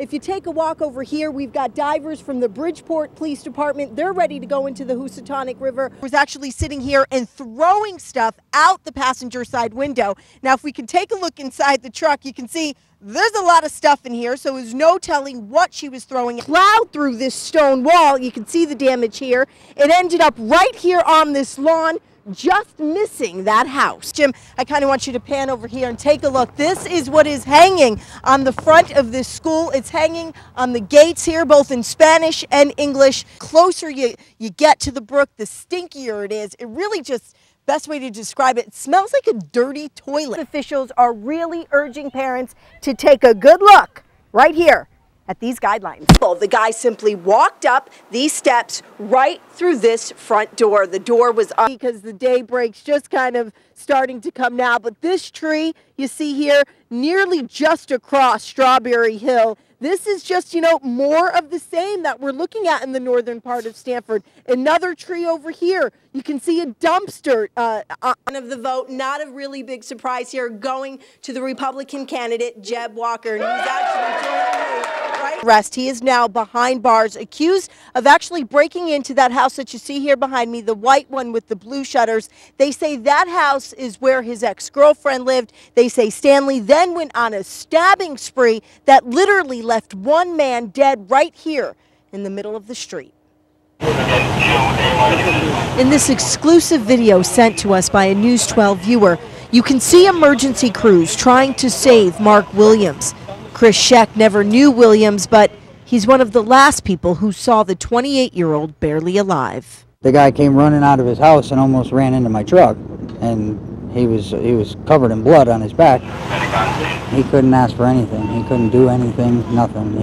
If you take a walk over here, we've got divers from the Bridgeport Police Department. They're ready to go into the Housatonic River. Was actually sitting here and throwing stuff out the passenger side window. Now, if we can take a look inside the truck, you can see there's a lot of stuff in here, so there's no telling what she was throwing. Plowed through this stone wall. You can see the damage here. It ended up right here on this lawn, just missing that house. Jim, I kind of want you to pan over here and take a look. This is what is hanging on the front of this school. It's hanging on the gates here, both in Spanish and English. Closer you get to the brook, the stinkier it is. It really just, best way to describe it, it smells like a dirty toilet. Officials are really urging parents to take a good look right here at these guidelines. Well, the guy simply walked up these steps right through this front door. The door was up because the day break's just kind of starting to come now. But this tree you see here, nearly just across Strawberry Hill, this is just, more of the same that we're looking at in the northern part of Stanford. Another tree over here. You can see a dumpster of the vote. Not a really big surprise here, going to the Republican candidate, Jeb Walker. And he's actually joining me right. Arrest. He is now behind bars, accused of actually breaking into that house that you see here behind me, the white one with the blue shutters. They say that house is where his ex-girlfriend lived. They say Stanley then went on a stabbing spree that literally left one man dead right here in the middle of the street. In this exclusive video sent to us by a News 12 viewer, you can see emergency crews trying to save Mark Williams. Chris Scheck never knew Williams, but he's one of the last people who saw the 28-year-old barely alive. The guy came running out of his house and almost ran into my truck, and he was covered in blood on his back. He couldn't ask for anything. He couldn't do anything, nothing.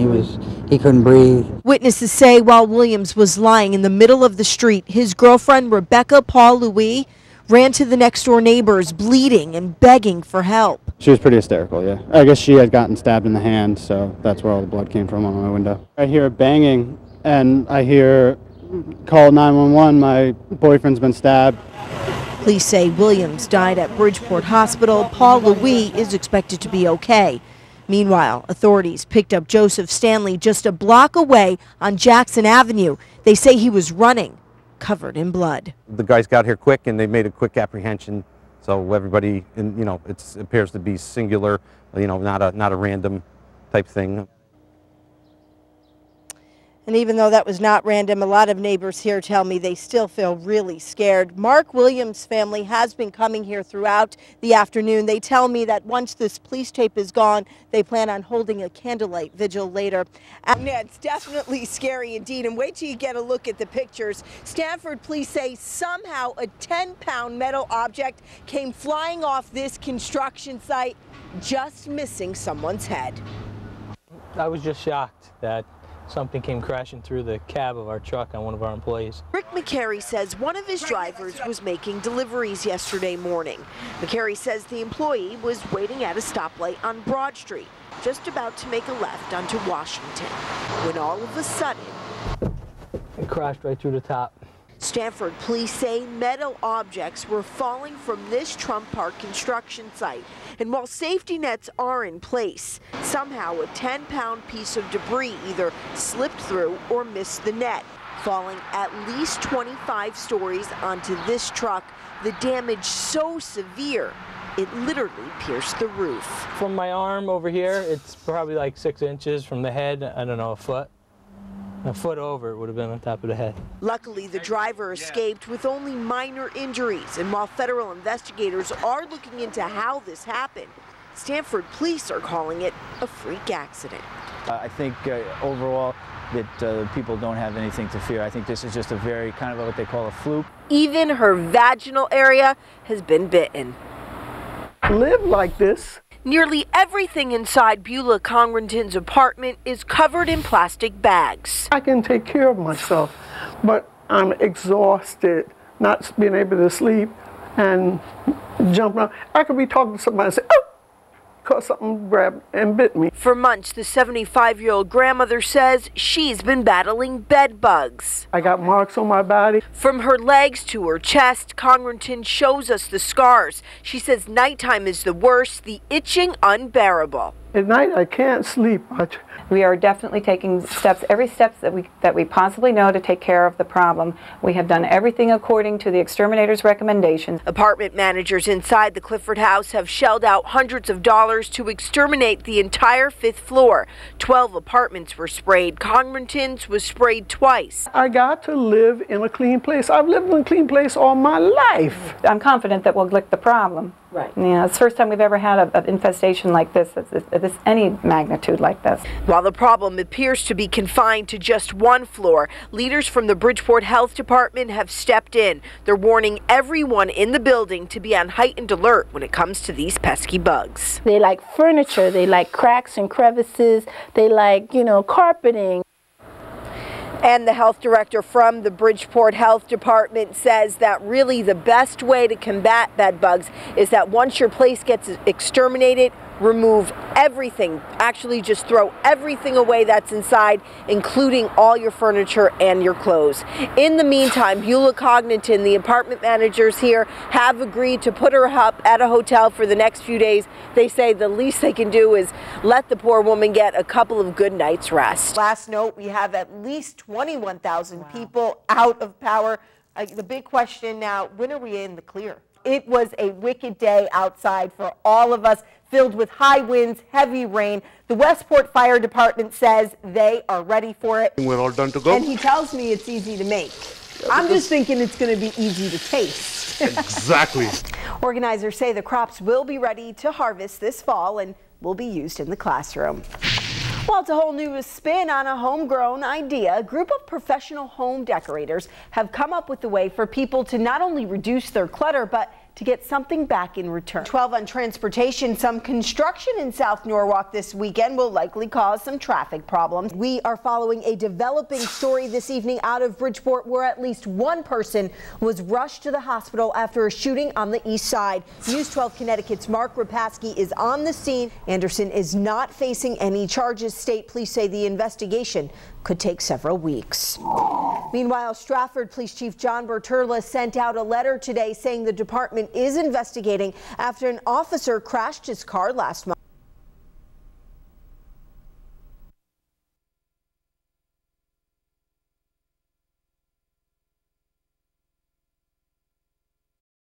He couldn't breathe. Witnesses say while Williams was lying in the middle of the street, his girlfriend Rebecca Paul Louis ran to the next door neighbors bleeding and begging for help. She was pretty hysterical, yeah. I guess she had gotten stabbed in the hand, so that's where all the blood came from on my window. I hear banging, and I hear, call 911, my boyfriend's been stabbed. Police say Williams died at Bridgeport Hospital. Paul Louis is expected to be okay. Meanwhile, authorities picked up Joseph Stanley just a block away on Jackson Avenue. They say he was running, covered in blood. The guys got here quick and they made a quick apprehension. So everybody, it appears to be singular, not a random type thing. And even though that was not random, a lot of neighbors here tell me they still feel really scared. Mark Williams' family has been coming here throughout the afternoon. They tell me that once this police tape is gone, they plan on holding a candlelight vigil later. Yeah, it's definitely scary indeed. And wait till you get a look at the pictures. Stanford police say somehow a 10-pound metal object came flying off this construction site, just missing someone's head. I was just shocked that something came crashing through the cab of our truck on one of our employees. Rick McCary says one of his drivers was making deliveries yesterday morning. McCary says the employee was waiting at a stoplight on Broad Street, just about to make a left onto Washington, when all of a sudden It crashed right through the top. Stanford police say metal objects were falling from this Trump Park construction site. And while safety nets are in place, somehow a 10-pound piece of debris either slipped through or missed the net, falling at least 25 stories onto this truck. The damage so severe, it literally pierced the roof. From my arm over here, it's probably like 6 inches. From the head, I don't know, a foot. A foot over, it would have been on top of the head. Luckily, the driver escaped with only minor injuries. And while federal investigators are looking into how this happened, Stanford police are calling it a freak accident. I think overall that people don't have anything to fear. I think this is just a very kind of what they call a fluke. Even her vaginal area has been bitten. Live like this. Nearly everything inside Beulah Congrenton's apartment is covered in plastic bags. I can take care of myself, but I'm exhausted, not being able to sleep and jump around. I could be talking to somebody and say, oh, because something grabbed and bit me. For months, the 75-year-old grandmother says she's been battling bed bugs. I got marks on my body. From her legs to her chest, Congrenton shows us the scars. She says nighttime is the worst, the itching unbearable. At night, I can't sleep. We are definitely taking steps, every step that we possibly know to take care of the problem. We have done everything according to the exterminator's recommendations. Apartment managers inside the Clifford house have shelled out hundreds of dollars to exterminate the entire 5th floor. 12 apartments were sprayed. Congratons was sprayed twice. I got to live in a clean place. I've lived in a clean place all my life. I'm confident that we'll lick the problem. Right. Yeah, it's the first time we've ever had an infestation like this, any magnitude like this. While the problem appears to be confined to just one floor, leaders from the Bridgeport Health Department have stepped in. They're warning everyone in the building to be on heightened alert when it comes to these pesky bugs. They like furniture, they like cracks and crevices, they like, carpeting. And the health director from the Bridgeport Health Department says that really the best way to combat bed bugs is that once your place gets exterminated, remove everything. Actually, just throw everything away that's inside, including all your furniture and your clothes. In the meantime, Beulah Congnaton, the apartment managers here, have agreed to put her up at a hotel for the next few days. They say the least they can do is let the poor woman get a couple of good nights' rest. Last note, we have at least 21,000 people out of power. The big question now, when are we in the clear? It was a wicked day outside for all of us, filled with high winds, heavy rain. The Westport Fire Department says they are ready for it. We're all done to go. And he tells me it's easy to make. I'm just thinking it's going to be easy to taste. Exactly. Organizers say the crops will be ready to harvest this fall and will be used in the classroom. Well, it's a whole new spin on a homegrown idea. A group of professional home decorators have come up with a way for people to not only reduce their clutter, but to get something back in return. 12 on transportation. Some construction in South Norwalk this weekend will likely cause some traffic problems. We are following a developing story this evening out of Bridgeport where at least one person was rushed to the hospital after a shooting on the east side. News 12 Connecticut's Mark Rapaski is on the scene. Anderson is not facing any charges. State police say the investigation could take several weeks. Meanwhile, Stratford Police Chief John Berturla sent out a letter today saying the department is investigating after an officer crashed his car last month.